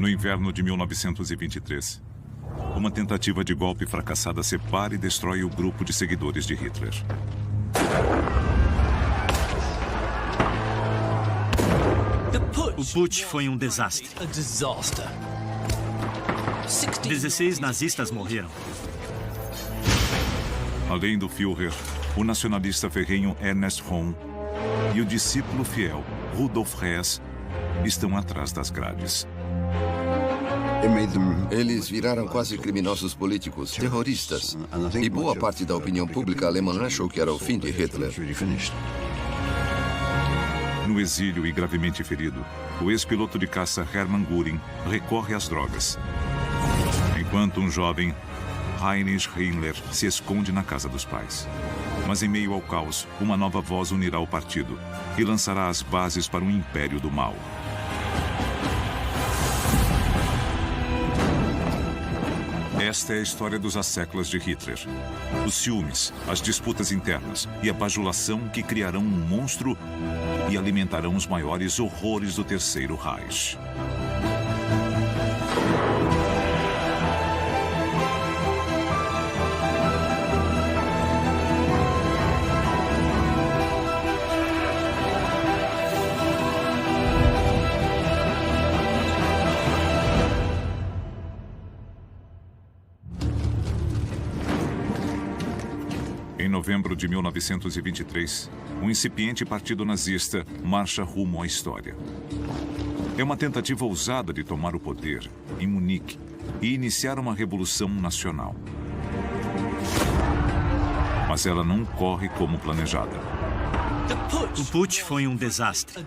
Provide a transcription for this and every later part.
No inverno de 1923, uma tentativa de golpe fracassada separa e destrói o grupo de seguidores de Hitler. O putsch foi um desastre. 16 nazistas morreram. Além do Führer, o nacionalista ferrenho Ernst Röhm e o discípulo fiel Rudolf Hess estão atrás das grades. Eles viraram quase criminosos políticos, terroristas. E boa parte da opinião pública alemã achou que era o fim de Hitler. No exílio e gravemente ferido, o ex-piloto de caça Hermann Göring recorre às drogas. Enquanto um jovem, Heinrich Himmler, se esconde na casa dos pais. Mas em meio ao caos, uma nova voz unirá o partido e lançará as bases para um império do mal. Esta é a história dos asséculos de Hitler. Os ciúmes, as disputas internas e a bajulação que criarão um monstro e alimentarão os maiores horrores do Terceiro Reich. Em novembro de 1923, um incipiente partido nazista marcha rumo à história. É uma tentativa ousada de tomar o poder em Munique e iniciar uma revolução nacional. Mas ela não corre como planejada. O putsch foi um desastre.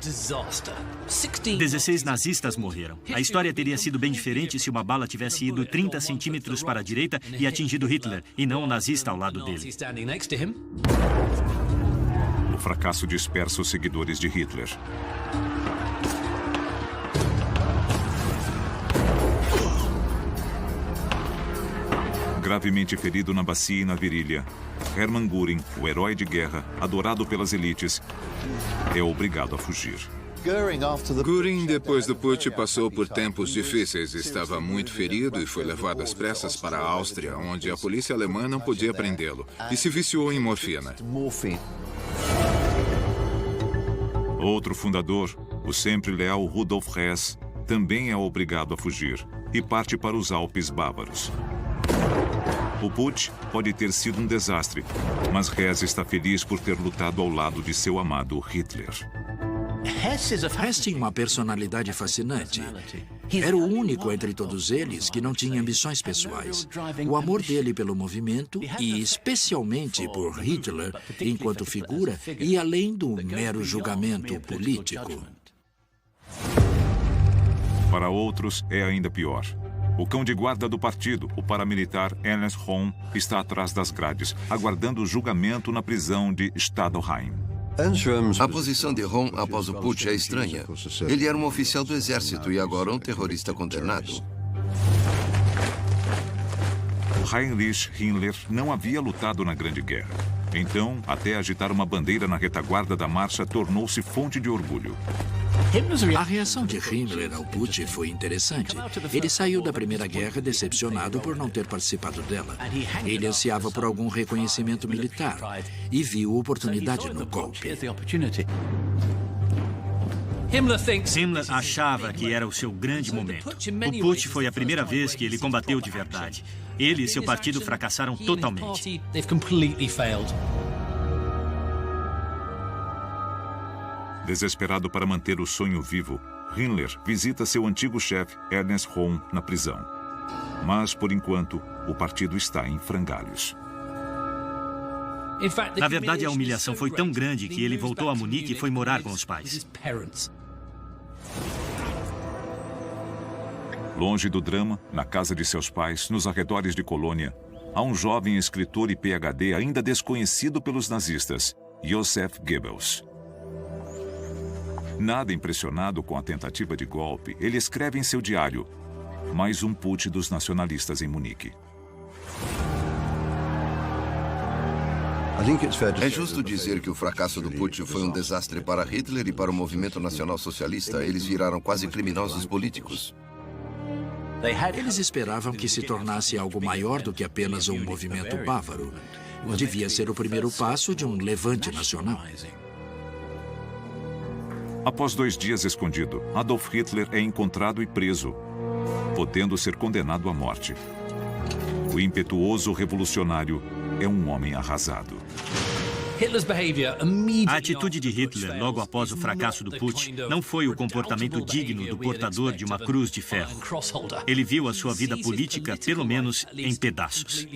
16 nazistas morreram. A história teria sido bem diferente se uma bala tivesse ido 30 centímetros para a direita e atingido Hitler, e não o nazista ao lado dele. O fracasso dispersa os seguidores de Hitler. Gravemente ferido na bacia e na virilha, Hermann Göring, o herói de guerra, adorado pelas elites, é obrigado a fugir. Göring, depois do putsch, passou por tempos difíceis. Estava muito ferido e foi levado às pressas para a Áustria, onde a polícia alemã não podia prendê-lo, e se viciou em morfina. Outro fundador, o sempre leal Rudolf Hess, também é obrigado a fugir e parte para os Alpes bávaros. O putsch pode ter sido um desastre, mas Hess está feliz por ter lutado ao lado de seu amado Hitler. Hess tinha uma personalidade fascinante. Era o único entre todos eles que não tinha ambições pessoais. O amor dele pelo movimento, e especialmente por Hitler, enquanto figura, ia além do mero julgamento político. Para outros, é ainda pior. O cão de guarda do partido, o paramilitar Ernst Röhm, está atrás das grades, aguardando o julgamento na prisão de Stadelheim. A posição de Röhm após o putsch é estranha. Ele era um oficial do exército e agora um terrorista condenado. Heinrich Himmler não havia lutado na Grande Guerra. Então, até agitar uma bandeira na retaguarda da marcha tornou-se fonte de orgulho. A reação de Himmler ao putsch foi interessante. Ele saiu da Primeira Guerra decepcionado por não ter participado dela. Ele ansiava por algum reconhecimento militar e viu oportunidade no golpe. Himmler achava que era o seu grande momento. O putsch foi a primeira vez que ele combateu de verdade. Ele e seu partido fracassaram totalmente. Desesperado para manter o sonho vivo, Himmler visita seu antigo chefe, Ernst Röhm, na prisão. Mas, por enquanto, o partido está em frangalhos. Na verdade, a humilhação foi tão grande que ele voltou a Munique e foi morar com os pais. Longe do drama, na casa de seus pais, nos arredores de Colônia, há um jovem escritor e PhD ainda desconhecido pelos nazistas, Joseph Goebbels. Nada impressionado com a tentativa de golpe, ele escreve em seu diário: mais um putsch dos nacionalistas em Munique. É justo dizer que o fracasso do putsch foi um desastre para Hitler e para o movimento nacional socialista. Eles viraram quase criminosos políticos. Eles esperavam que se tornasse algo maior do que apenas um movimento bávaro. Devia ser o primeiro passo de um levante nacional. Após 2 dias escondido, Adolf Hitler é encontrado e preso, podendo ser condenado à morte. O impetuoso revolucionário é um homem arrasado. A atitude de Hitler logo após o fracasso do Putsch não foi o comportamento digno do portador de uma cruz de ferro. Ele viu a sua vida política, pelo menos, em pedaços.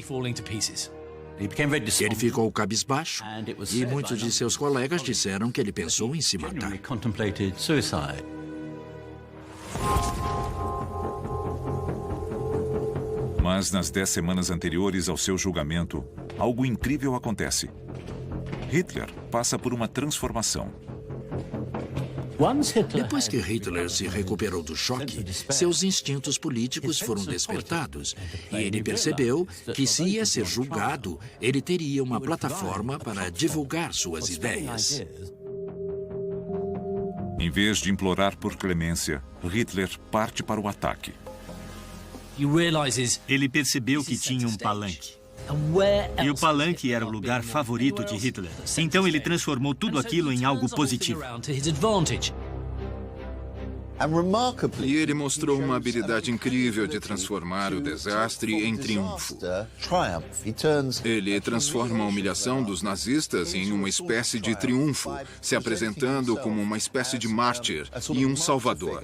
Ele ficou cabisbaixo e muitos de seus colegas disseram que ele pensou em se matar. Mas nas 10 semanas anteriores ao seu julgamento, algo incrível acontece. Hitler passa por uma transformação. Depois que Hitler se recuperou do choque, seus instintos políticos foram despertados e ele percebeu que, se ia ser julgado, ele teria uma plataforma para divulgar suas ideias. Em vez de implorar por clemência, Hitler parte para o ataque. Ele percebeu que tinha um palanque. E o palanque era o lugar favorito de Hitler. Então ele transformou tudo aquilo em algo positivo. E ele mostrou uma habilidade incrível de transformar o desastre em triunfo. Ele transforma a humilhação dos nazistas em uma espécie de triunfo, se apresentando como uma espécie de mártir e um salvador.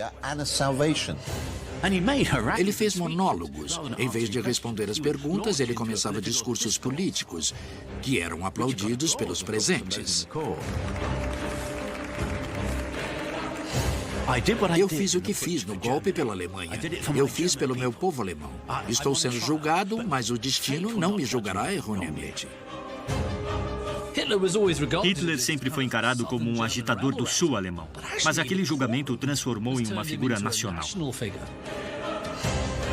Ele fez monólogos. Em vez de responder às perguntas, ele começava discursos políticos, que eram aplaudidos pelos presentes. Eu fiz o que fiz no golpe pela Alemanha. Eu fiz pelo meu povo alemão. Estou sendo julgado, mas o destino não me julgará erroneamente. Hitler sempre foi encarado como um agitador do sul alemão, mas aquele julgamento o transformou em uma figura nacional.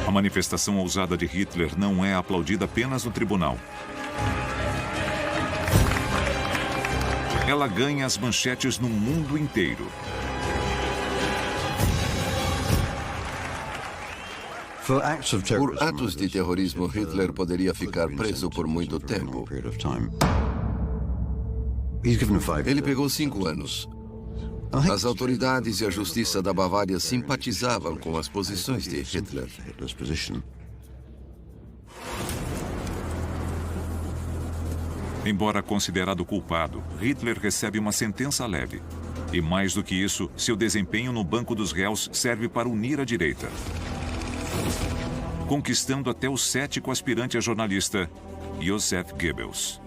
A manifestação ousada de Hitler não é aplaudida apenas no tribunal. Ela ganha as manchetes no mundo inteiro. Por atos de terrorismo, Hitler poderia ficar preso por muito tempo. Ele pegou 5 anos. As autoridades e a justiça da Bavária simpatizavam com as posições de Hitler. Embora considerado culpado, Hitler recebe uma sentença leve. E mais do que isso, seu desempenho no banco dos réus serve para unir a direita, conquistando até o cético aspirante a jornalista, Joseph Goebbels.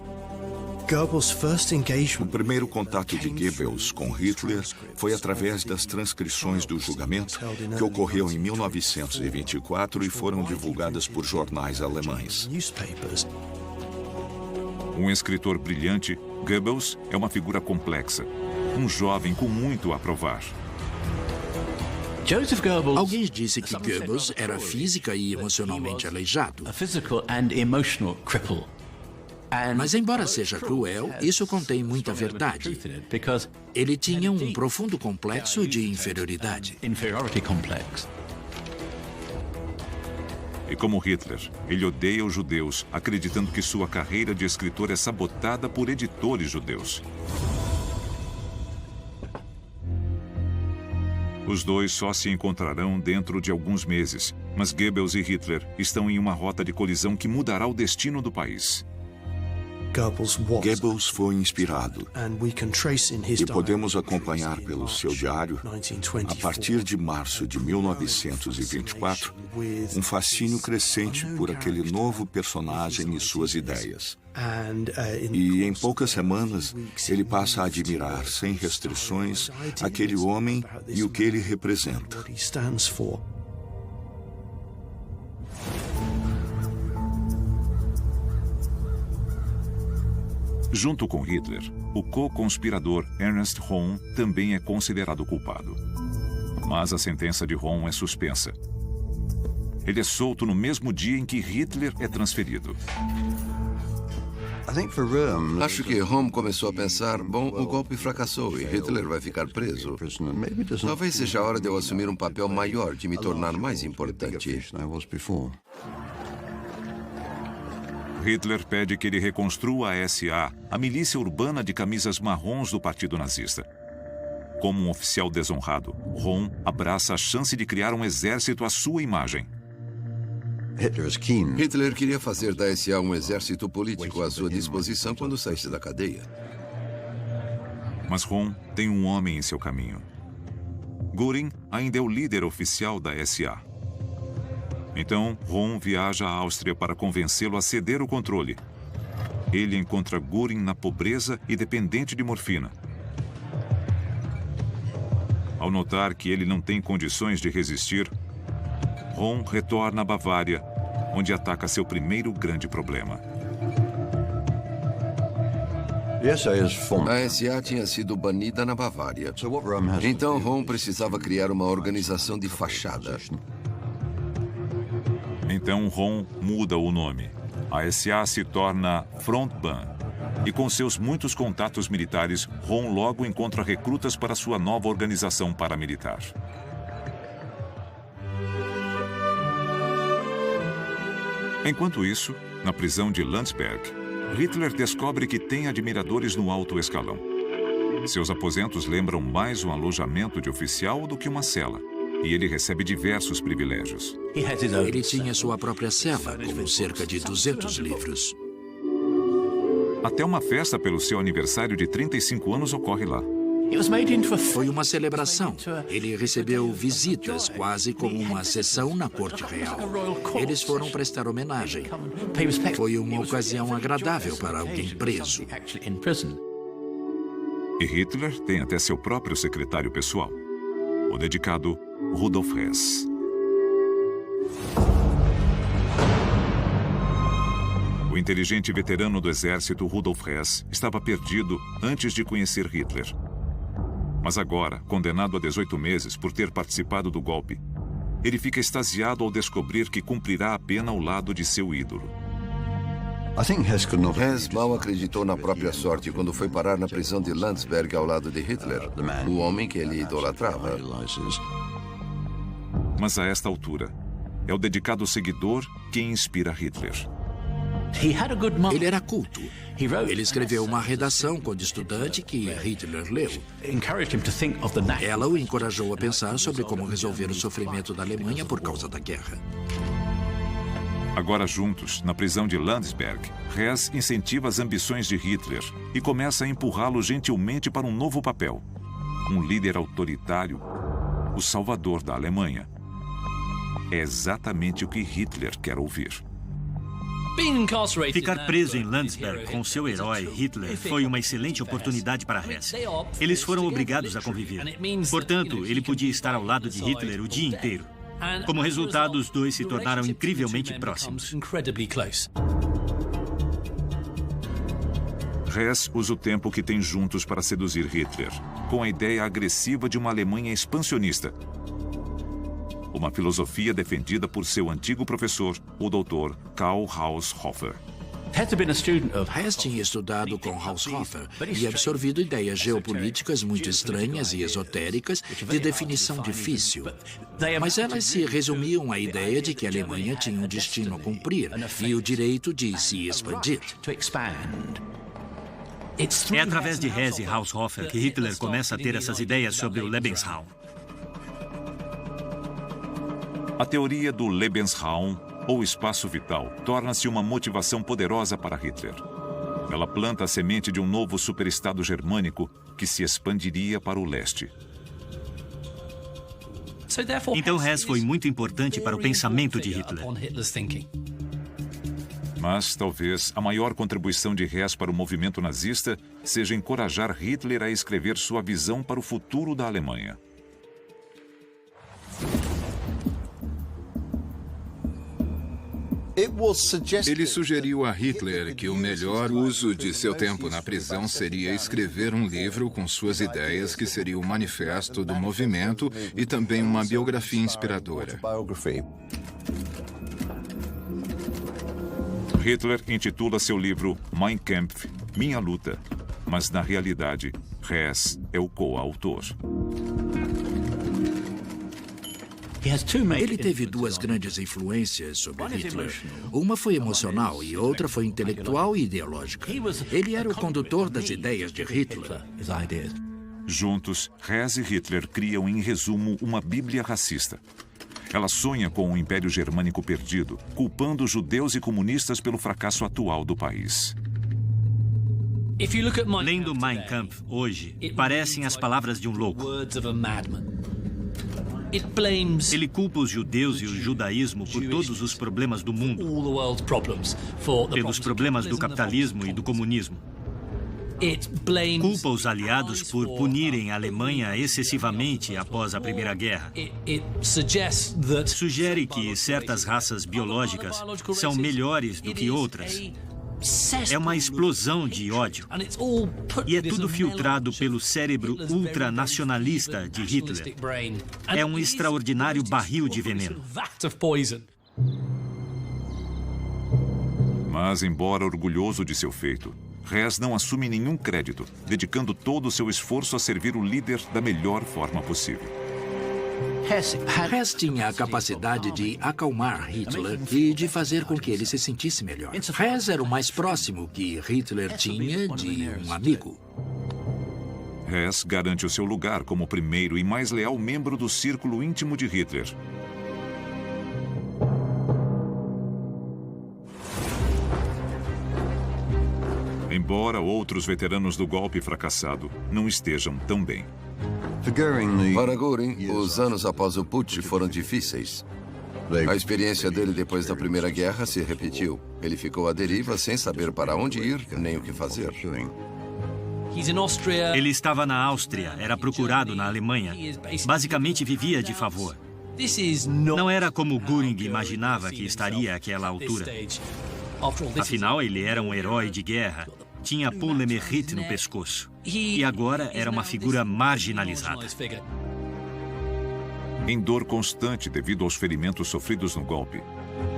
O primeiro contato de Goebbels com Hitler foi através das transcrições do julgamento, que ocorreu em 1924 e foram divulgadas por jornais alemães. Um escritor brilhante, Goebbels é uma figura complexa, um jovem com muito a provar. Alguém disse que Goebbels era física e emocionalmente aleijado. Mas, embora seja cruel, isso contém muita verdade. Ele tinha um profundo complexo de inferioridade. E como Hitler, ele odeia os judeus, acreditando que sua carreira de escritor é sabotada por editores judeus. Os dois só se encontrarão dentro de alguns meses, mas Goebbels e Hitler estão em uma rota de colisão que mudará o destino do país. Goebbels foi inspirado e podemos acompanhar pelo seu diário, a partir de março de 1924, um fascínio crescente por aquele novo personagem e suas ideias. E em poucas semanas, ele passa a admirar, sem restrições, aquele homem e o que ele representa. Junto com Hitler, o co-conspirador Ernst Röhm também é considerado culpado. Mas a sentença de Röhm é suspensa. Ele é solto no mesmo dia em que Hitler é transferido. Acho que Röhm começou a pensar, bom, o golpe fracassou e Hitler vai ficar preso. Talvez seja a hora de eu assumir um papel maior, de me tornar mais importante. Hitler pede que ele reconstrua a SA, a milícia urbana de camisas marrons do Partido Nazista. Como um oficial desonrado, Röhm abraça a chance de criar um exército à sua imagem. Hitler queria fazer da SA um exército político à sua disposição quando saísse da cadeia. Mas Röhm tem um homem em seu caminho. Göring ainda é o líder oficial da SA. Então, Röhm viaja à Áustria para convencê-lo a ceder o controle. Ele encontra Göring na pobreza e dependente de morfina. Ao notar que ele não tem condições de resistir, Röhm retorna à Bavária, onde ataca seu primeiro grande problema. A SA tinha sido banida na Bavária. Então, Röhm precisava criar uma organização de fachada. Então, Röhm muda o nome. A SA se torna Frontbahn. E com seus muitos contatos militares, Röhm logo encontra recrutas para sua nova organização paramilitar. Enquanto isso, na prisão de Landsberg, Hitler descobre que tem admiradores no alto escalão. Seus aposentos lembram mais um alojamento de oficial do que uma cela, e ele recebe diversos privilégios. Ele tinha sua própria cela, com cerca de 200 livros. Até uma festa pelo seu aniversário de 35 anos ocorre lá. Foi uma celebração. Ele recebeu visitas, quase como uma sessão na corte real. Eles foram prestar homenagem. Foi uma ocasião agradável para alguém preso. E Hitler tem até seu próprio secretário pessoal, o dedicado Rudolf Hess. O inteligente veterano do exército Rudolf Hess estava perdido antes de conhecer Hitler. Mas agora, condenado a 18 meses por ter participado do golpe, ele fica extasiado ao descobrir que cumprirá a pena ao lado de seu ídolo. Hess mal acreditou na própria sorte quando foi parar na prisão de Landsberg ao lado de Hitler, o homem que ele idolatrava. Mas a esta altura, é o dedicado seguidor quem inspira Hitler. Ele era culto. Ele escreveu uma redação quando estudante que Hitler leu. Ela o encorajou a pensar sobre como resolver o sofrimento da Alemanha por causa da guerra. Agora juntos, na prisão de Landsberg, Hess incentiva as ambições de Hitler e começa a empurrá-lo gentilmente para um novo papel. Um líder autoritário, o salvador da Alemanha. É exatamente o que Hitler quer ouvir. Ficar preso em Landsberg com seu herói, Hitler, foi uma excelente oportunidade para Hess. Eles foram obrigados a conviver. Portanto, ele podia estar ao lado de Hitler o dia inteiro. Como resultado, os dois se tornaram incrivelmente próximos. Hess usa o tempo que tem juntos para seduzir Hitler, com a ideia agressiva de uma Alemanha expansionista. Uma filosofia defendida por seu antigo professor, o Dr. Karl Haushofer. Hess tinha estudado com Haushofer e absorvido ideias geopolíticas muito estranhas e esotéricas de definição difícil. Mas elas se resumiam à ideia de que a Alemanha tinha um destino a cumprir e o direito de se expandir. É através de Hess e Haushofer que Hitler começa a ter essas ideias sobre o Lebensraum. A teoria do Lebensraum, ou espaço vital, torna-se uma motivação poderosa para Hitler. Ela planta a semente de um novo superestado germânico que se expandiria para o leste. Então Hess foi muito importante para o pensamento de Hitler. Mas talvez a maior contribuição de Hess para o movimento nazista seja encorajar Hitler a escrever sua visão para o futuro da Alemanha. Ele sugeriu a Hitler que o melhor uso de seu tempo na prisão seria escrever um livro com suas ideias, que seria o manifesto do movimento e também uma biografia inspiradora. Hitler intitula seu livro Mein Kampf, Minha Luta, mas na realidade, Hess é o coautor. Ele teve duas grandes influências sobre Hitler. Uma foi emocional e outra foi intelectual e ideológica. Ele era o condutor das ideias de Hitler. Juntos, Hess e Hitler criam, em resumo, uma bíblia racista. Ela sonha com um império germânico perdido, culpando judeus e comunistas pelo fracasso atual do país. Lendo Mein Kampf hoje, parecem as palavras de um louco. Ele culpa os judeus e o judaísmo por todos os problemas do mundo, pelos problemas do capitalismo e do comunismo. Culpa os aliados por punirem a Alemanha excessivamente após a Primeira Guerra. Sugere que certas raças biológicas são melhores do que outras. É uma explosão de ódio. E é tudo filtrado pelo cérebro ultranacionalista de Hitler. É um extraordinário barril de veneno. Mas, embora orgulhoso de seu feito, Hess não assume nenhum crédito, dedicando todo o seu esforço a servir o líder da melhor forma possível. Hess tinha a capacidade de acalmar Hitler e de fazer com que ele se sentisse melhor. Hess era o mais próximo que Hitler tinha de um amigo. Hess garante o seu lugar como o primeiro e mais leal membro do círculo íntimo de Hitler. Embora outros veteranos do golpe fracassado não estejam tão bem. Para Göring, os anos após o putsch foram difíceis. A experiência dele depois da Primeira Guerra se repetiu. Ele ficou à deriva sem saber para onde ir nem o que fazer. Ele estava na Áustria, era procurado na Alemanha. Basicamente vivia de favor. Não era como Göring imaginava que estaria àquela altura. Afinal, ele era um herói de guerra. Tinha Paul Le Mérite no pescoço. E agora era uma figura marginalizada. Em dor constante devido aos ferimentos sofridos no golpe,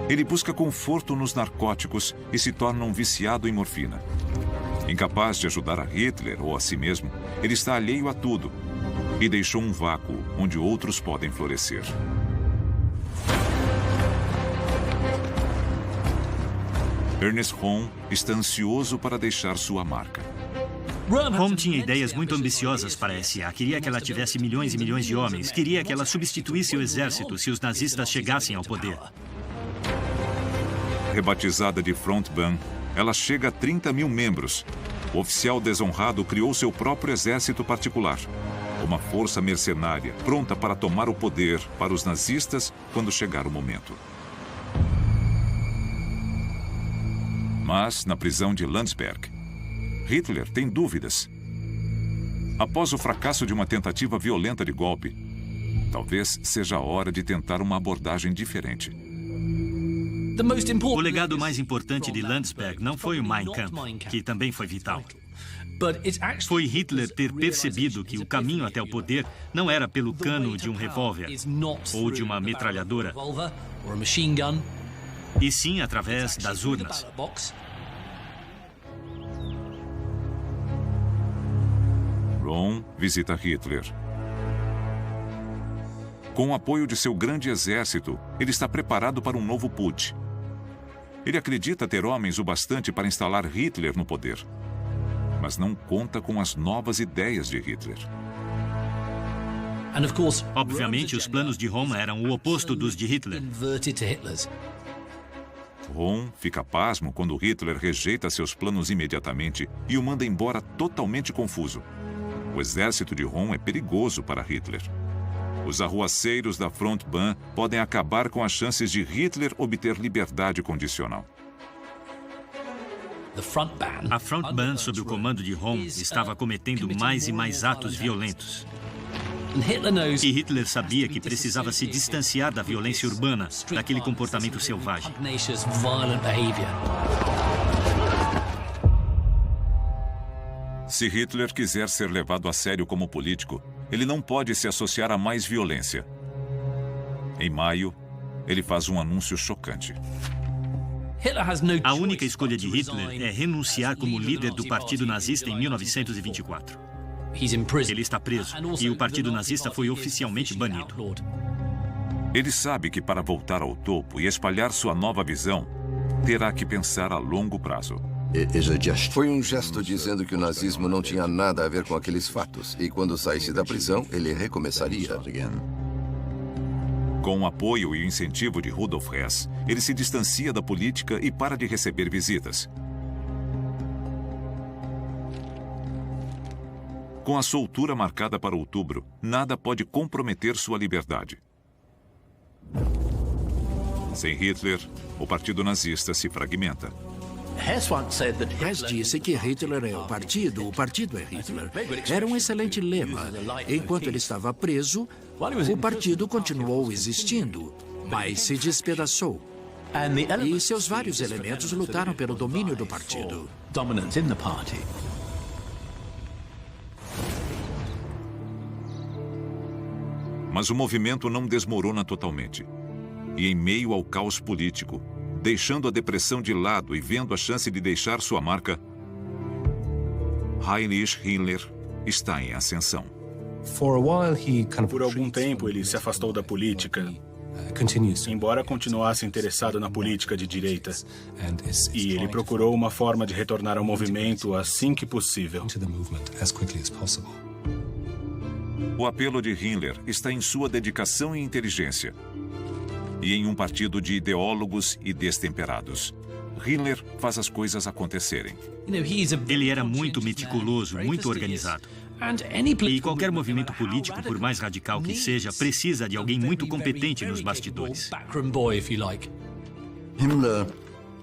ele busca conforto nos narcóticos e se torna um viciado em morfina. Incapaz de ajudar a Hitler ou a si mesmo, ele está alheio a tudo e deixou um vácuo onde outros podem florescer. Ernest Röhm está ansioso para deixar sua marca. Röhm tinha ideias muito ambiciosas para a SA. Queria que ela tivesse milhões e milhões de homens. Queria que ela substituísse o exército se os nazistas chegassem ao poder. Rebatizada de Frontbahn, ela chega a 30 mil membros. O oficial desonrado criou seu próprio exército particular. Uma força mercenária, pronta para tomar o poder para os nazistas quando chegar o momento. Mas, na prisão de Landsberg, Hitler tem dúvidas. Após o fracasso de uma tentativa violenta de golpe, talvez seja a hora de tentar uma abordagem diferente. O legado mais importante de Landsberg não foi o Mein Kampf, que também foi vital. Foi Hitler ter percebido que o caminho até o poder não era pelo cano de um revólver ou de uma metralhadora, e sim através das urnas. Röhm visita Hitler. Com o apoio de seu grande exército, ele está preparado para um novo putsch. Ele acredita ter homens o bastante para instalar Hitler no poder, mas não conta com as novas ideias de Hitler. Obviamente, os planos de Röhm eram o oposto dos de Hitler. Röhm fica pasmo quando Hitler rejeita seus planos imediatamente e o manda embora totalmente confuso. O exército de Röhm é perigoso para Hitler. Os arruaceiros da Frontbahn podem acabar com as chances de Hitler obter liberdade condicional. A Frontbahn, sob o comando de Röhm, estava cometendo mais e mais atos violentos. E Hitler sabia que precisava se distanciar da violência urbana, daquele comportamento selvagem. Se Hitler quiser ser levado a sério como político, ele não pode se associar a mais violência. Em maio, ele faz um anúncio chocante. A única escolha de Hitler é renunciar como líder do Partido Nazista em 1924. Ele está preso e o Partido Nazista foi oficialmente banido. Ele sabe que para voltar ao topo e espalhar sua nova visão, terá que pensar a longo prazo. Foi um gesto dizendo que o nazismo não tinha nada a ver com aqueles fatos e quando saísse da prisão, ele recomeçaria. Com o apoio e o incentivo de Rudolf Hess, ele se distancia da política e para de receber visitas. Com a soltura marcada para outubro, nada pode comprometer sua liberdade. Sem Hitler, o Partido Nazista se fragmenta. Hess disse que Hitler é o partido é Hitler. Era um excelente lema. Enquanto ele estava preso, o partido continuou existindo, mas se despedaçou. E seus vários elementos lutaram pelo domínio do partido. Mas o movimento não desmorona totalmente. E em meio ao caos político, deixando a depressão de lado e vendo a chance de deixar sua marca, Heinrich Himmler está em ascensão. Por algum tempo, ele se afastou da política, embora continuasse interessado na política de direita. E ele procurou uma forma de retornar ao movimento assim que possível. O apelo de Himmler está em sua dedicação e inteligência, e em um partido de ideólogos e destemperados. Himmler faz as coisas acontecerem. Ele era muito meticuloso, muito organizado. E qualquer movimento político, por mais radical que seja, precisa de alguém muito competente nos bastidores.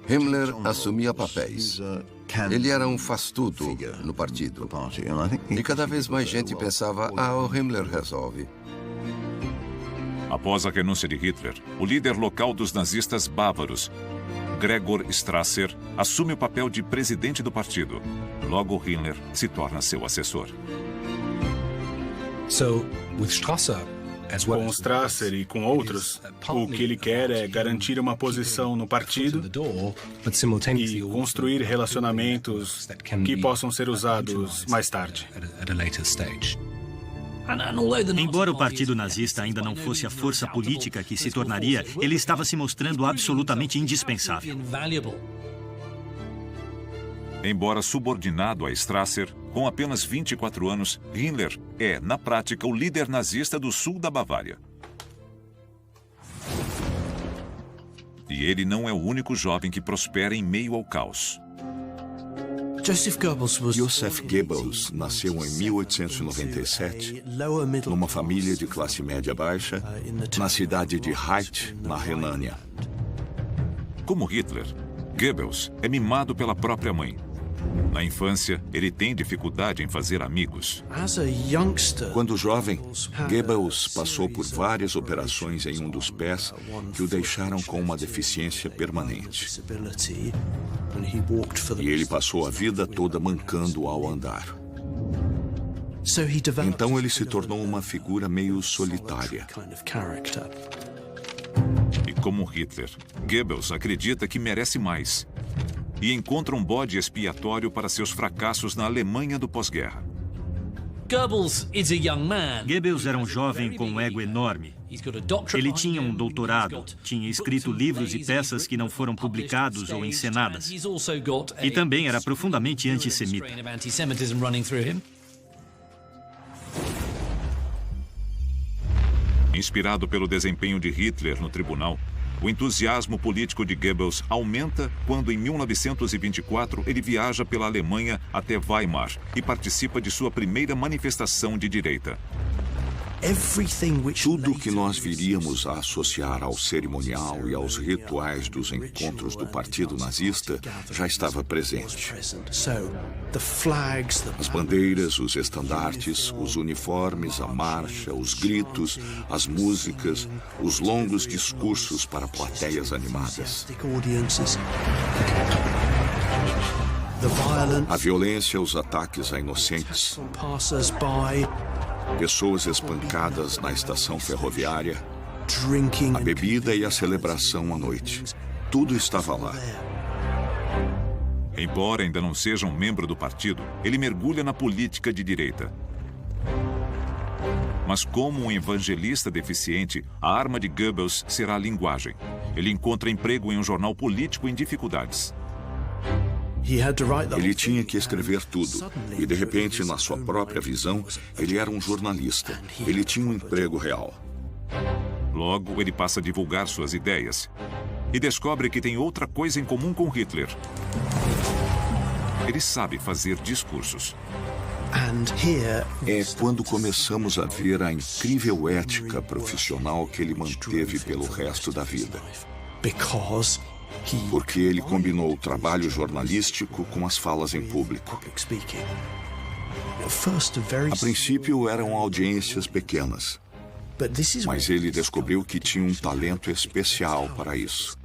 Himmler assumia papéis. Ele era um faz-tudo no partido. E cada vez mais gente pensava, o Himmler resolve. Após a renúncia de Hitler, o líder local dos nazistas bávaros, Gregor Strasser, assume o papel de presidente do partido. Logo, Himmler se torna seu assessor. Com Strasser e com outros, o que ele quer é garantir uma posição no partido e construir relacionamentos que possam ser usados mais tarde. Embora o Partido Nazista ainda não fosse a força política que se tornaria, ele estava se mostrando absolutamente indispensável. Embora subordinado a Strasser, com apenas 24 anos, Himmler é, na prática, o líder nazista do sul da Bavária. E ele não é o único jovem que prospera em meio ao caos. Joseph Goebbels nasceu em 1897, numa família de classe média baixa, na cidade de Reit, na Renânia. Como Hitler, Goebbels é mimado pela própria mãe. Na infância, ele tem dificuldade em fazer amigos. Quando jovem, Goebbels passou por várias operações em um dos pés que o deixaram com uma deficiência permanente. E ele passou a vida toda mancando ao andar. Então ele se tornou uma figura meio solitária. E como Hitler, Goebbels acredita que merece mais e encontra um bode expiatório para seus fracassos na Alemanha do pós-guerra. Goebbels era um jovem com um ego enorme. Ele tinha um doutorado, tinha escrito livros e peças que não foram publicados ou encenadas. E também era profundamente antissemita. Inspirado pelo desempenho de Hitler no tribunal, o entusiasmo político de Goebbels aumenta quando, em 1924, ele viaja pela Alemanha até Weimar e participa de sua primeira manifestação de direita. Tudo que nós viríamos a associar ao cerimonial e aos rituais dos encontros do Partido Nazista já estava presente. As bandeiras, os estandartes, os uniformes, a marcha, os gritos, as músicas, os longos discursos para plateias animadas. A violência, os ataques a inocentes, pessoas espancadas na estação ferroviária, a bebida e a celebração à noite. Tudo estava lá. Embora ainda não seja um membro do partido, ele mergulha na política de direita. Mas como um evangelista deficiente, a arma de Goebbels será a linguagem. Ele encontra emprego em um jornal político em dificuldades. Ele tinha que escrever tudo. E, de repente, na sua própria visão, ele era um jornalista. Ele tinha um emprego real. Logo, ele passa a divulgar suas ideias. E descobre que tem outra coisa em comum com Hitler. Ele sabe fazer discursos. É quando começamos a ver a incrível ética profissional que ele manteve pelo resto da vida. Porque ele combinou o trabalho jornalístico com as falas em público. A princípio eram audiências pequenas, mas ele descobriu que tinha um talento especial para isso.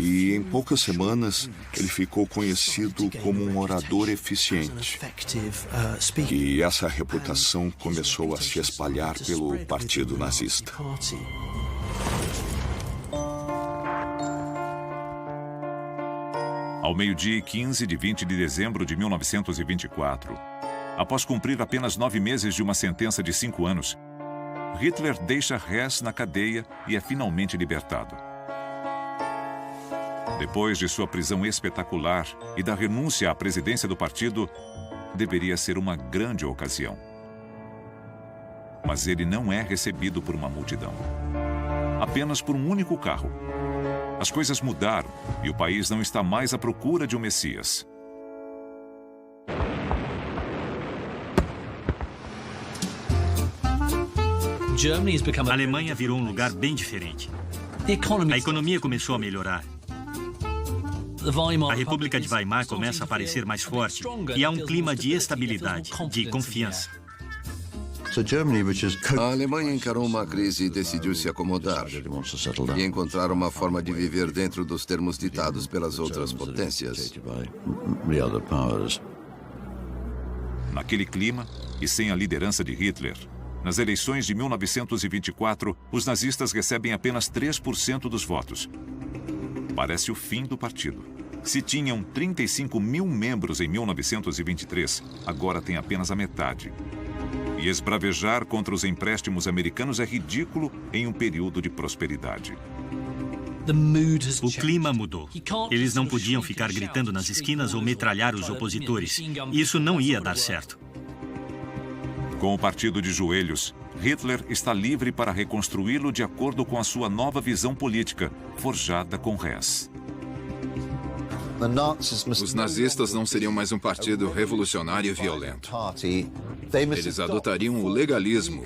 E em poucas semanas, ele ficou conhecido como um orador eficiente. E essa reputação começou a se espalhar pelo Partido Nazista. Ao meio-dia e 15 de 20 de dezembro de 1924, após cumprir apenas 9 meses de uma sentença de 5 anos, Hitler deixa Hess na cadeia e é finalmente libertado. Depois de sua prisão espetacular e da renúncia à presidência do partido, deveria ser uma grande ocasião. Mas ele não é recebido por uma multidão. Apenas por um único carro. As coisas mudaram e o país não está mais à procura de um Messias. A Alemanha virou um lugar bem diferente. A economia começou a melhorar. A República de Weimar começa a parecer mais forte e há um clima de estabilidade, de confiança. A Alemanha encarou uma crise e decidiu se acomodar e encontrar uma forma de viver dentro dos termos ditados pelas outras potências. Naquele clima, e sem a liderança de Hitler, nas eleições de 1924, os nazistas recebem apenas 3% dos votos. Parece o fim do partido. Se tinham 35 mil membros em 1923, agora tem apenas a metade. E esbravejar contra os empréstimos americanos é ridículo em um período de prosperidade. O clima mudou. Eles não podiam ficar gritando nas esquinas ou metralhar os opositores. Isso não ia dar certo. Com o partido de joelhos, Hitler está livre para reconstruí-lo de acordo com a sua nova visão política, forjada com Hess. Os nazistas não seriam mais um partido revolucionário e violento. Eles adotariam o legalismo.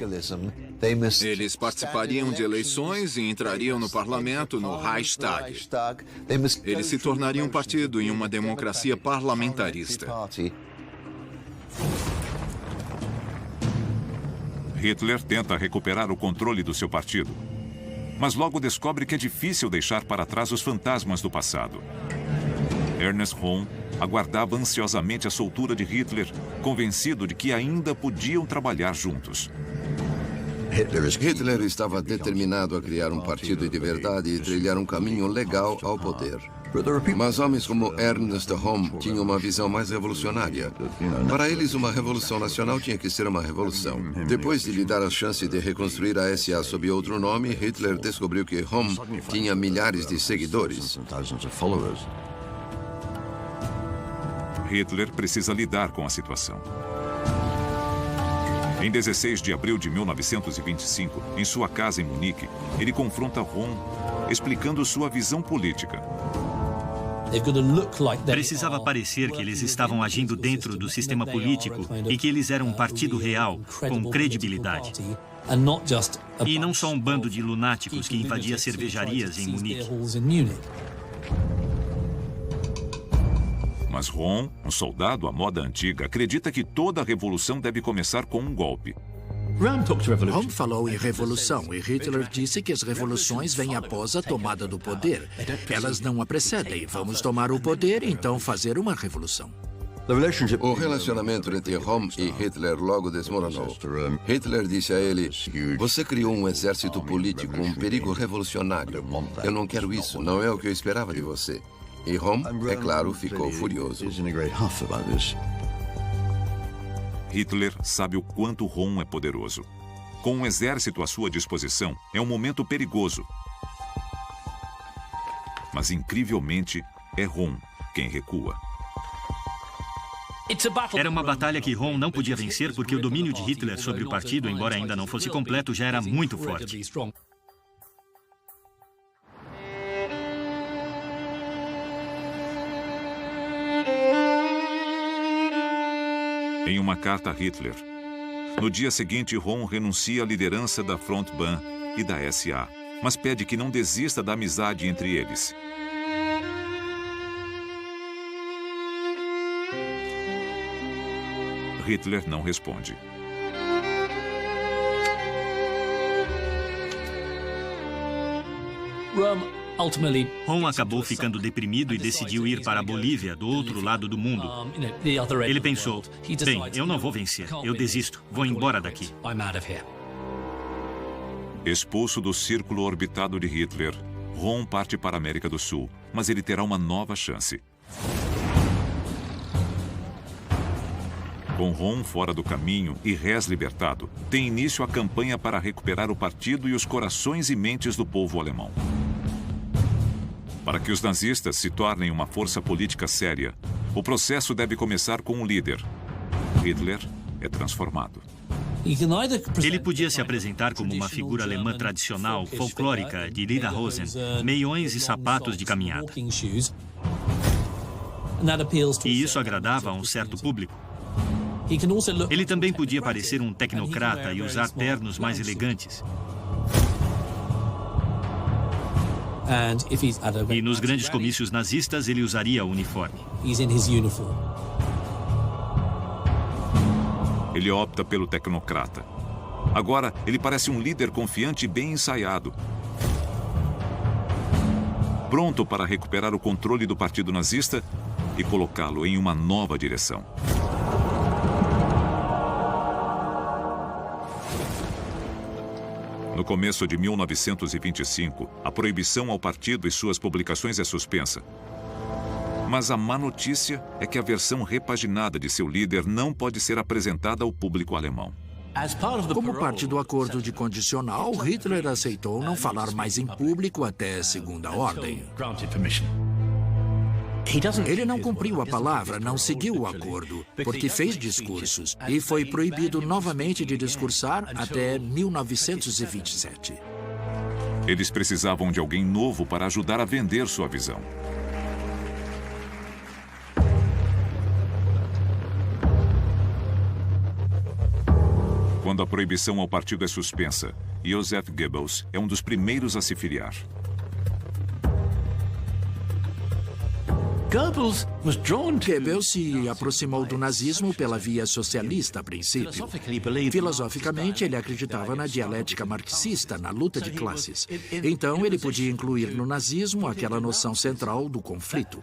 Eles participariam de eleições e entrariam no parlamento, no Reichstag. Eles se tornariam um partido em uma democracia parlamentarista. Hitler tenta recuperar o controle do seu partido, mas logo descobre que é difícil deixar para trás os fantasmas do passado. Ernst Röhm aguardava ansiosamente a soltura de Hitler, convencido de que ainda podiam trabalhar juntos. Hitler estava determinado a criar um partido de verdade e trilhar um caminho legal ao poder. Mas homens como Ernst Röhm tinham uma visão mais revolucionária. Para eles, uma revolução nacional tinha que ser uma revolução. Depois de lhe dar a chance de reconstruir a SA sob outro nome, Hitler descobriu que Röhm tinha milhares de seguidores. Hitler precisa lidar com a situação. Em 16 de abril de 1925, em sua casa em Munique, ele confronta Röhm, explicando sua visão política. Precisava parecer que eles estavam agindo dentro do sistema político e que eles eram um partido real, com credibilidade. E não só um bando de lunáticos que invadia cervejarias em Munique. Mas Röhm, um soldado à moda antiga, acredita que toda revolução deve começar com um golpe. Röhm falou em revolução e Hitler disse que as revoluções vêm após a tomada do poder. Elas não a precedem. Vamos tomar o poder, então fazer uma revolução. O relacionamento entre Rom e Hitler logo desmoronou. Hitler disse a ele: "Você criou um exército político, um perigo revolucionário. Eu não quero isso, não é o que eu esperava de você." E Rom, é claro, ficou furioso. Hitler sabe o quanto Rom é poderoso. Com um exército à sua disposição, é um momento perigoso. Mas, incrivelmente, é Rom quem recua. Era uma batalha que Rom não podia vencer porque o domínio de Hitler sobre o partido, embora ainda não fosse completo, já era muito forte. Em uma carta a Hitler, no dia seguinte, Rom renuncia à liderança da Frontbahn e da SA, mas pede que não desista da amizade entre eles. Hitler não responde. Rom acabou ficando deprimido e decidiu ir para a Bolívia, do outro lado do mundo. Ele pensou: bem, eu não vou vencer, eu desisto, vou embora daqui. Expulso do círculo orbitado de Hitler, Rom parte para a América do Sul, mas ele terá uma nova chance. Com Rom fora do caminho e Hess libertado, tem início a campanha para recuperar o partido e os corações e mentes do povo alemão. Para que os nazistas se tornem uma força política séria, o processo deve começar com um líder. Hitler é transformado. Ele podia se apresentar como uma figura alemã tradicional, folclórica, de lederhosen, meiões e sapatos de caminhada. E isso agradava a um certo público. Ele também podia parecer um tecnocrata e usar ternos mais elegantes. E nos grandes comícios nazistas, ele usaria o uniforme. Ele opta pelo tecnocrata. Agora, ele parece um líder confiante e bem ensaiado. Pronto para recuperar o controle do partido nazista e colocá-lo em uma nova direção. No começo de 1925, a proibição ao partido e suas publicações é suspensa. Mas a má notícia é que a versão repaginada de seu líder não pode ser apresentada ao público alemão. Como parte do acordo de condicional, Hitler aceitou não falar mais em público até segunda ordem. Ele não cumpriu a palavra, não seguiu o acordo, porque fez discursos e foi proibido novamente de discursar até 1927. Eles precisavam de alguém novo para ajudar a vender sua visão. Quando a proibição ao partido é suspensa, Joseph Goebbels é um dos primeiros a se filiar. Goebbels se aproximou do nazismo pela via socialista a princípio. Filosoficamente, ele acreditava na dialética marxista, na luta de classes. Então, ele podia incluir no nazismo aquela noção central do conflito,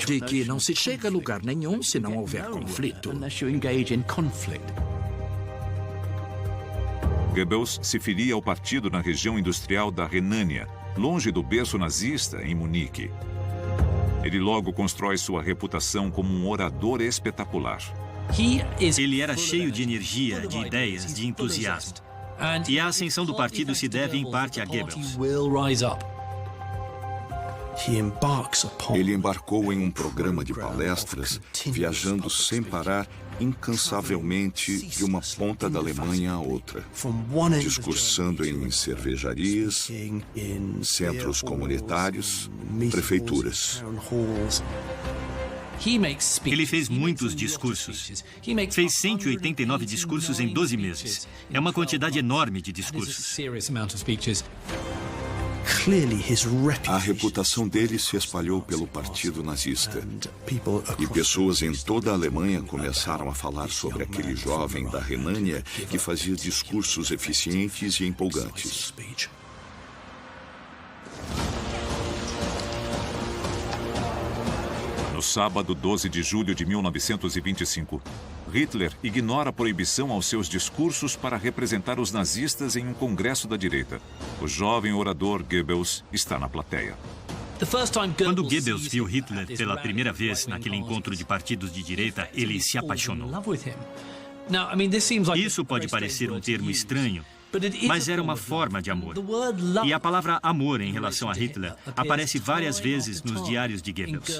de que não se chega a lugar nenhum se não houver conflito. Goebbels se filia ao partido na região industrial da Renânia, longe do berço nazista, em Munique. Ele logo constrói sua reputação como um orador espetacular. Ele era cheio de energia, de ideias, de entusiasmo. E a ascensão do partido se deve em parte a Goebbels. Ele embarcou em um programa de palestras, viajando sem parar, incansavelmente, de uma ponta da Alemanha à outra, discursando em cervejarias, centros comunitários, prefeituras. Ele fez muitos discursos. Fez 189 discursos em 12 meses. É uma quantidade enorme de discursos. A reputação dele se espalhou pelo partido nazista. E pessoas em toda a Alemanha começaram a falar sobre aquele jovem da Renânia que fazia discursos eficientes e empolgantes. No No sábado, 12 de julho de 1925, Hitler ignora a proibição aos seus discursos para representar os nazistas em um congresso da direita. O jovem orador Goebbels está na plateia. Quando Goebbels viu Hitler pela primeira vez naquele encontro de partidos de direita, ele se apaixonou. Isso pode parecer um termo estranho, mas era uma forma de amor. E a palavra amor em relação a Hitler aparece várias vezes nos diários de Goebbels.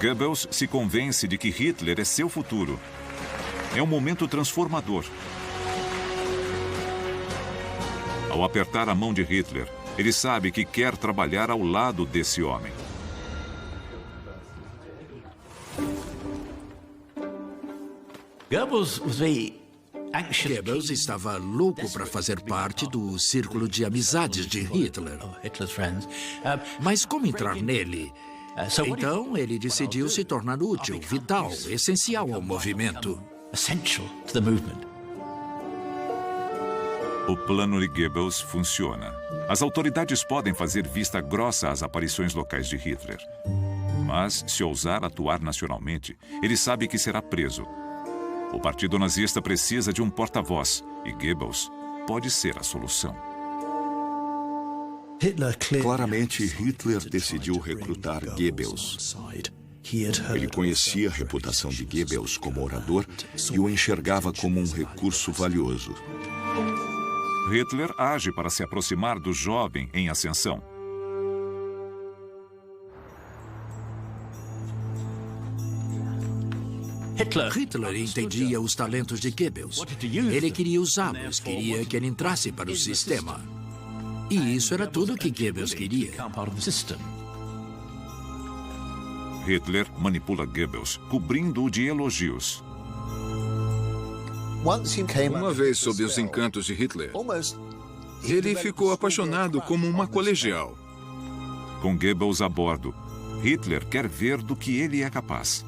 Goebbels se convence de que Hitler é seu futuro. É um momento transformador. Ao apertar a mão de Hitler, ele sabe que quer trabalhar ao lado desse homem. Goebbels estava louco para fazer parte do círculo de amizades de Hitler. Mas como entrar nele? Então, ele decidiu se tornar útil, vital, essencial ao movimento. O plano de Goebbels funciona. As autoridades podem fazer vista grossa às aparições locais de Hitler. Mas, se ousar atuar nacionalmente, ele sabe que será preso. O partido nazista precisa de um porta-voz e Goebbels pode ser a solução. Claramente, Hitler decidiu recrutar Goebbels. Ele conhecia a reputação de Goebbels como orador e o enxergava como um recurso valioso. Hitler age para se aproximar do jovem em ascensão. Hitler entendia os talentos de Goebbels. Ele queria usá-los, queria que ele entrasse para o sistema. E isso era tudo que Goebbels queria. Hitler manipula Goebbels, cobrindo-o de elogios. Uma vez sob os encantos de Hitler, ele ficou apaixonado como uma colegial. Com Goebbels a bordo, Hitler quer ver do que ele é capaz.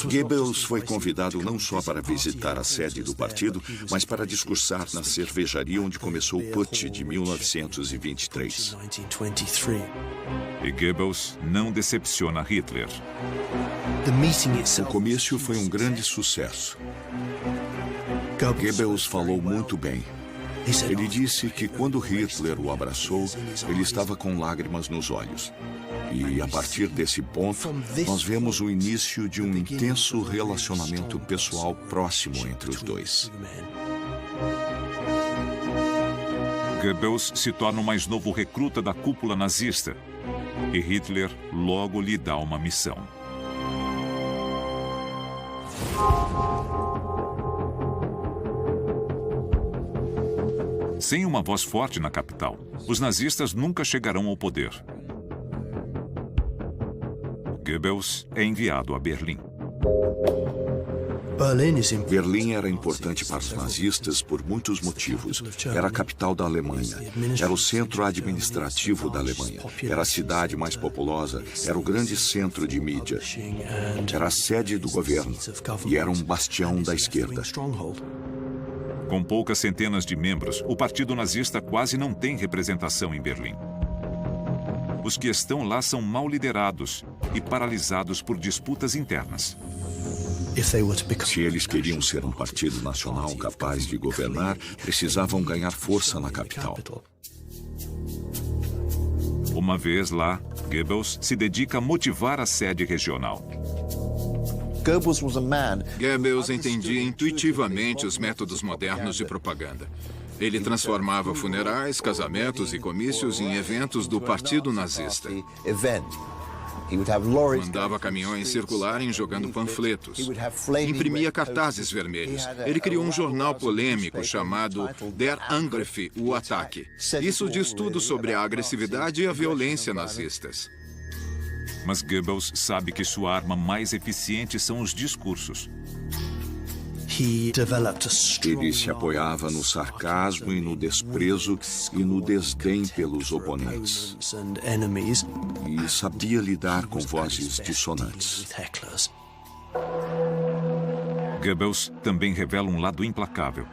Goebbels foi convidado não só para visitar a sede do partido, mas para discursar na cervejaria onde começou o Putsch de 1923. E Goebbels não decepciona Hitler. O comício foi um grande sucesso. Goebbels falou muito bem. Ele disse que quando Hitler o abraçou, ele estava com lágrimas nos olhos. E, a partir desse ponto, nós vemos o início de um intenso relacionamento pessoal próximo entre os dois. Goebbels se torna o mais novo recruta da cúpula nazista. E Hitler logo lhe dá uma missão. Sem uma voz forte na capital, os nazistas nunca chegarão ao poder. Goebbels é enviado a Berlim. Berlim era importante para os nazistas por muitos motivos. Era a capital da Alemanha. Era o centro administrativo da Alemanha. Era a cidade mais populosa. Era o grande centro de mídia. Era a sede do governo. E era um bastião da esquerda. Com poucas centenas de membros, o partido nazista quase não tem representação em Berlim. Os que estão lá são mal liderados e paralisados por disputas internas. Se eles queriam ser um partido nacional capaz de governar, precisavam ganhar força na capital. Uma vez lá, Goebbels se dedica a motivar a sede regional. Goebbels entendia intuitivamente os métodos modernos de propaganda. Ele transformava funerais, casamentos e comícios em eventos do partido nazista. Mandava caminhões circularem jogando panfletos. Imprimia cartazes vermelhos. Ele criou um jornal polêmico chamado Der Angriff, o ataque. Isso diz tudo sobre a agressividade e a violência nazistas. Mas Goebbels sabe que sua arma mais eficiente são os discursos. Ele se apoiava no sarcasmo e no desprezo e no desdém pelos oponentes. E sabia lidar com vozes dissonantes. Goebbels também revela um lado implacável.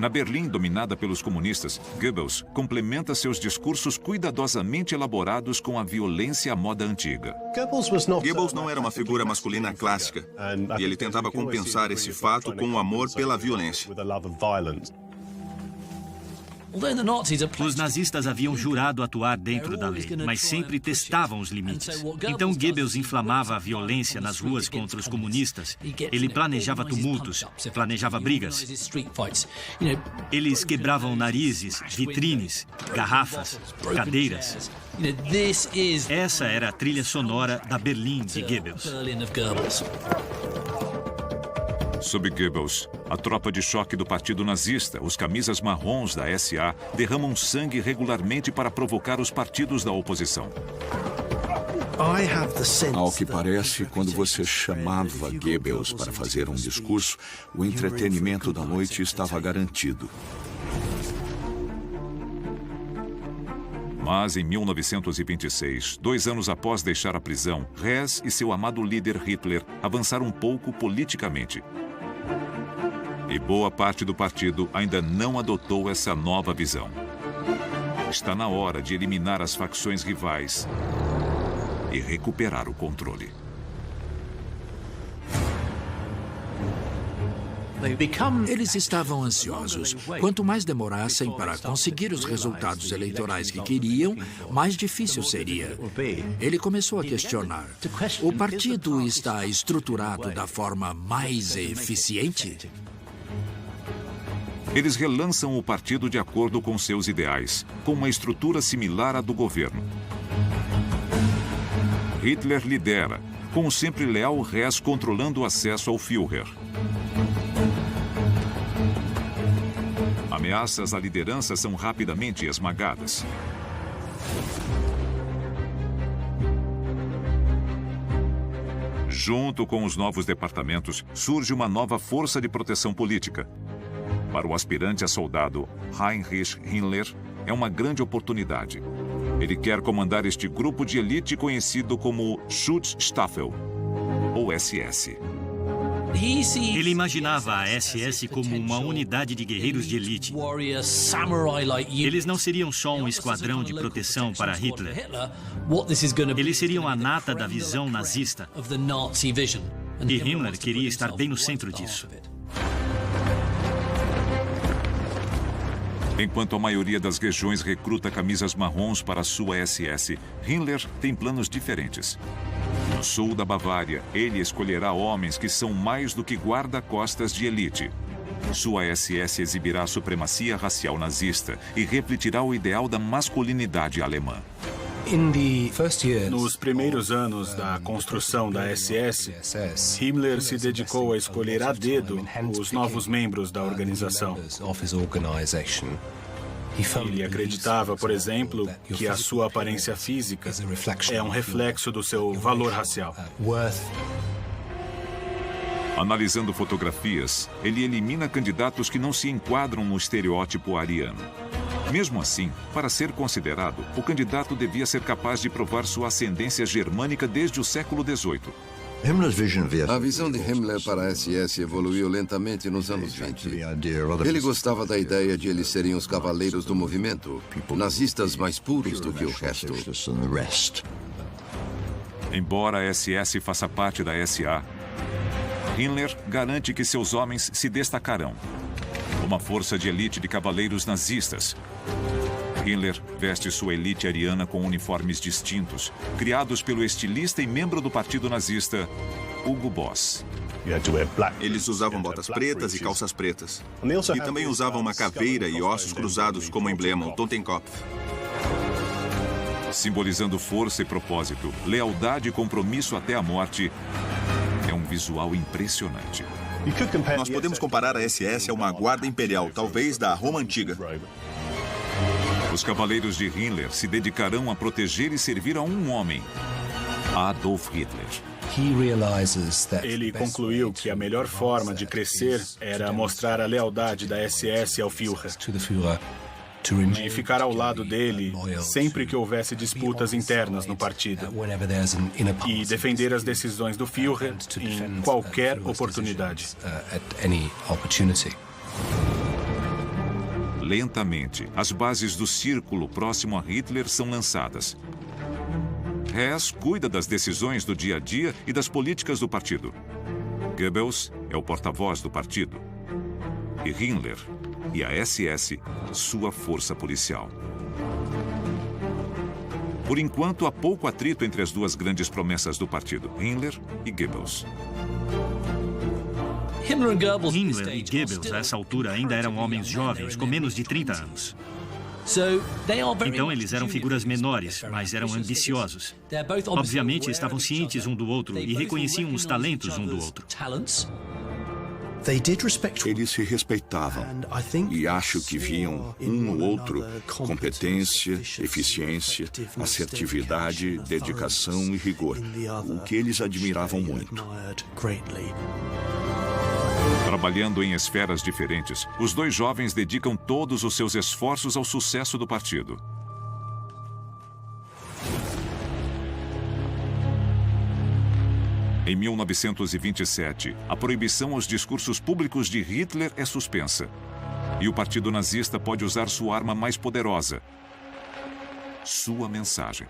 Na Berlim dominada pelos comunistas, Goebbels complementa seus discursos cuidadosamente elaborados com a violência à moda antiga. Goebbels não era uma figura masculina clássica, e ele tentava compensar esse fato com o amor pela violência. Os nazistas haviam jurado atuar dentro da lei, mas sempre testavam os limites. Então Goebbels inflamava a violência nas ruas contra os comunistas. Ele planejava tumultos, planejava brigas. Eles quebravam narizes, vitrines, garrafas, cadeiras. Essa era a trilha sonora da Berlim de Goebbels. Sob Goebbels, a tropa de choque do partido nazista, os camisas marrons da SA, derramam sangue regularmente para provocar os partidos da oposição. Ao que parece, quando você chamava Goebbels para fazer um discurso, o entretenimento da noite estava garantido. Mas em 1926, 2 anos após deixar a prisão, Hess e seu amado líder Hitler avançaram um pouco politicamente. E boa parte do partido ainda não adotou essa nova visão. Está na hora de eliminar as facções rivais e recuperar o controle. Eles estavam ansiosos. Quanto mais demorassem para conseguir os resultados eleitorais que queriam, mais difícil seria. Ele começou a questionar: o partido está estruturado da forma mais eficiente? Eles relançam o partido de acordo com seus ideais, com uma estrutura similar à do governo. Hitler lidera, com o sempre leal Hess controlando o acesso ao Führer. Ameaças à liderança são rapidamente esmagadas. Junto com os novos departamentos, surge uma nova força de proteção política. Para o aspirante a soldado Heinrich Himmler, é uma grande oportunidade. Ele quer comandar este grupo de elite conhecido como Schutzstaffel, ou SS. Ele imaginava a SS como uma unidade de guerreiros de elite. Eles não seriam só um esquadrão de proteção para Hitler. Eles seriam a nata da visão nazista. E Himmler queria estar bem no centro disso. Enquanto a maioria das regiões recruta camisas marrons para a sua SS, Himmler tem planos diferentes. No sul da Bavária, ele escolherá homens que são mais do que guarda-costas de elite. Sua SS exibirá a supremacia racial nazista e refletirá o ideal da masculinidade alemã. Nos primeiros anos da construção da SS, Himmler se dedicou a escolher a dedo os novos membros da organização. Ele acreditava, por exemplo, que a sua aparência física é um reflexo do seu valor racial. Analisando fotografias, ele elimina candidatos que não se enquadram no estereótipo ariano. Mesmo assim, para ser considerado, o candidato devia ser capaz de provar sua ascendência germânica desde o século XVIII. A visão de Himmler para a SS evoluiu lentamente nos anos 20. Ele gostava da ideia de eles serem os cavaleiros do movimento, nazistas mais puros do que o resto. Embora a SS faça parte da SA, Himmler garante que seus homens se destacarão. Uma força de elite de cavaleiros nazistas. Himmler veste sua elite ariana com uniformes distintos, criados pelo estilista e membro do partido nazista, Hugo Boss. Eles usavam botas pretas e calças pretas. E também usavam uma caveira e ossos cruzados como emblema, o Totenkopf. Simbolizando força e propósito, lealdade e compromisso até a morte, é um visual impressionante. Nós podemos comparar a SS a uma guarda imperial, talvez da Roma Antiga. Os cavaleiros de Himmler se dedicarão a proteger e servir a um homem, Adolf Hitler. Ele concluiu que a melhor forma de crescer era mostrar a lealdade da SS ao Führer e ficar ao lado dele sempre que houvesse disputas internas no partido e defender as decisões do Führer em qualquer oportunidade. Lentamente, as bases do círculo próximo a Hitler são lançadas. Hess cuida das decisões do dia a dia e das políticas do partido. Goebbels é o porta-voz do partido. E Himmler e a SS, sua força policial. Por enquanto, há pouco atrito entre as duas grandes promessas do partido, Himmler e Goebbels. Himmler e Goebbels, a essa altura, ainda eram homens jovens, com menos de 30 anos. Então, eles eram figuras menores, mas eram ambiciosos. Obviamente, estavam cientes um do outro e reconheciam os talentos um do outro. Eles se respeitavam e acho que viam um no outro competência, eficiência, assertividade, dedicação e rigor, o que eles admiravam muito. Trabalhando em esferas diferentes, os dois jovens dedicam todos os seus esforços ao sucesso do partido. Em 1927, a proibição aos discursos públicos de Hitler é suspensa. E o partido nazista pode usar sua arma mais poderosa: sua mensagem.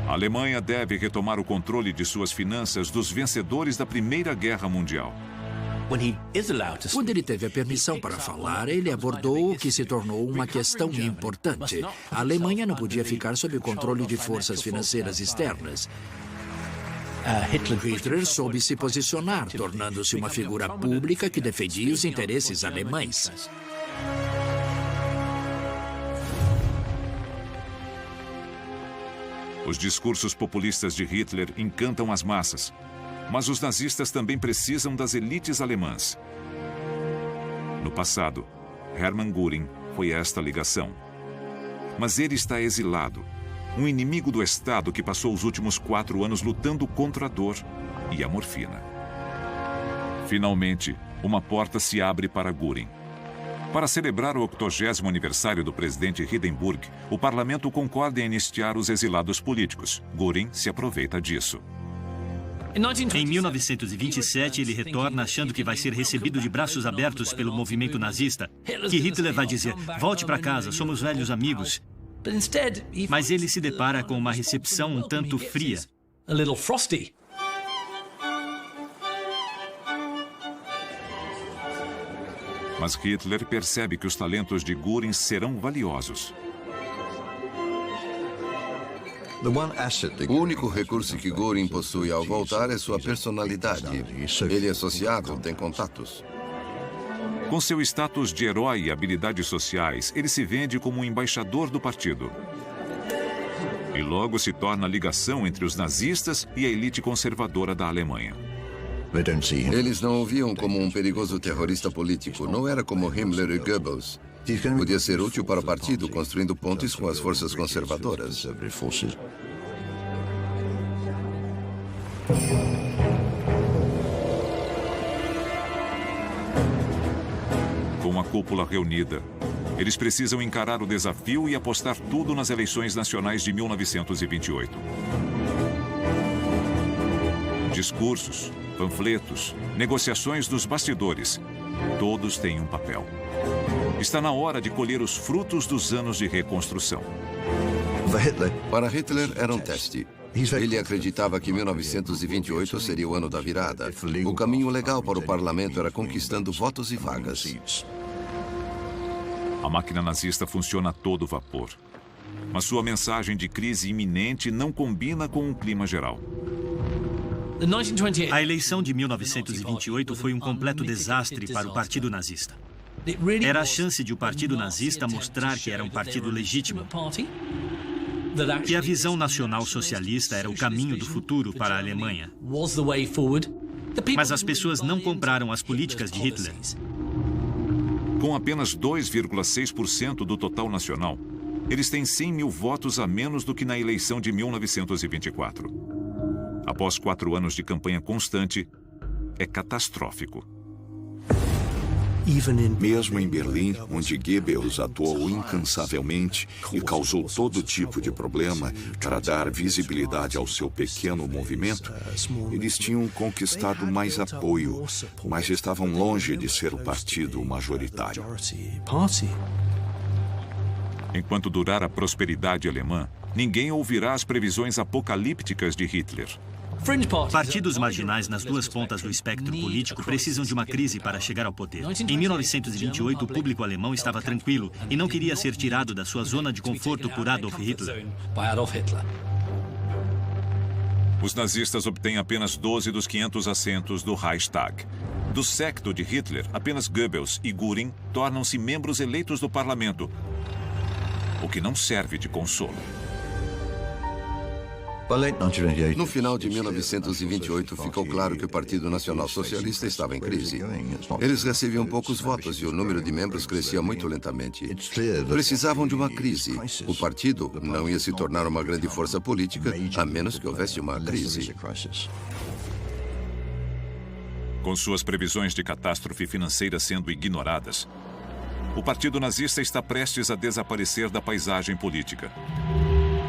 A Alemanha deve retomar o controle de suas finanças dos vencedores da Primeira Guerra Mundial. Quando ele teve a permissão para falar, ele abordou o que se tornou uma questão importante. A Alemanha não podia ficar sob o controle de forças financeiras externas. Hitler soube se posicionar, tornando-se uma figura pública que defendia os interesses alemães. Os discursos populistas de Hitler encantam as massas, mas os nazistas também precisam das elites alemãs. No passado, Hermann Göring foi esta ligação. Mas ele está exilado, um inimigo do Estado que passou os últimos 4 anos lutando contra a dor e a morfina. Finalmente, uma porta se abre para Göring. Para celebrar o 80º aniversário do presidente Hindenburg, o parlamento concorda em anistiar os exilados políticos. Göring se aproveita disso. Em 1927, ele retorna achando que vai ser recebido de braços abertos pelo movimento nazista, que Hitler vai dizer: "Volte para casa, somos velhos amigos." Mas ele se depara com uma recepção um tanto fria. Mas Hitler percebe que os talentos de Göring serão valiosos. O único recurso que Göring possui ao voltar é sua personalidade. Ele é associado, tem contatos. Com seu status de herói e habilidades sociais, ele se vende como um embaixador do partido. E logo se torna a ligação entre os nazistas e a elite conservadora da Alemanha. Eles não o viam como um perigoso terrorista político. Não era como Himmler e Goebbels. Podia ser útil para o partido, construindo pontes com as forças conservadoras. Com a cúpula reunida, eles precisam encarar o desafio e apostar tudo nas eleições nacionais de 1928. Discursos, panfletos, negociações dos bastidores, todos têm um papel. Está na hora de colher os frutos dos anos de reconstrução. Para Hitler era um teste. Ele acreditava que 1928 seria o ano da virada. O caminho legal para o parlamento era conquistando votos e vagas. A máquina nazista funciona a todo vapor. Mas sua mensagem de crise iminente não combina com o clima geral. A eleição de 1928 foi um completo desastre para o partido nazista. Era a chance de o partido nazista mostrar que era um partido legítimo, que a visão nacional socialista era o caminho do futuro para a Alemanha. Mas as pessoas não compraram as políticas de Hitler. Com apenas 2,6% do total nacional, eles têm 100 mil votos a menos do que na eleição de 1924. Após 4 anos de campanha constante, é catastrófico. Mesmo em Berlim, onde Goebbels atuou incansavelmente e causou todo tipo de problema para dar visibilidade ao seu pequeno movimento, eles tinham conquistado mais apoio, mas estavam longe de ser o partido majoritário. Enquanto durar a prosperidade alemã, ninguém ouvirá as previsões apocalípticas de Hitler. Partidos marginais nas duas pontas do espectro político precisam de uma crise para chegar ao poder. Em 1928, o público alemão estava tranquilo e não queria ser tirado da sua zona de conforto por Adolf Hitler. Os nazistas obtêm apenas 12 dos 500 assentos do Reichstag. Do séquito de Hitler, apenas Goebbels e Göring tornam-se membros eleitos do parlamento, o que não serve de consolo. No final de 1928, ficou claro que o Partido Nacional Socialista estava em crise. Eles recebiam poucos votos e o número de membros crescia muito lentamente. Precisavam de uma crise. O partido não ia se tornar uma grande força política, a menos que houvesse uma crise. Com suas previsões de catástrofe financeira sendo ignoradas, o Partido Nazista está prestes a desaparecer da paisagem política.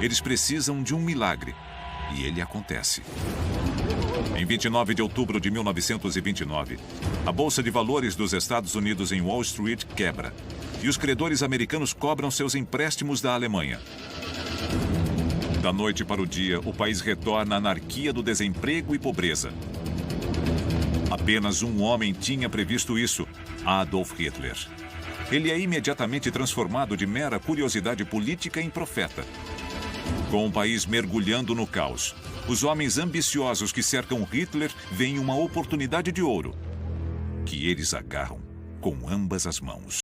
Eles precisam de um milagre, e ele acontece. Em 29 de outubro de 1929, a Bolsa de Valores dos Estados Unidos em Wall Street quebra, e os credores americanos cobram seus empréstimos da Alemanha. Da noite para o dia, o país retorna à anarquia do desemprego e pobreza. Apenas um homem tinha previsto isso: Adolf Hitler. Ele é imediatamente transformado de mera curiosidade política em profeta. Com o país mergulhando no caos, os homens ambiciosos que cercam Hitler veem uma oportunidade de ouro, que eles agarram com ambas as mãos.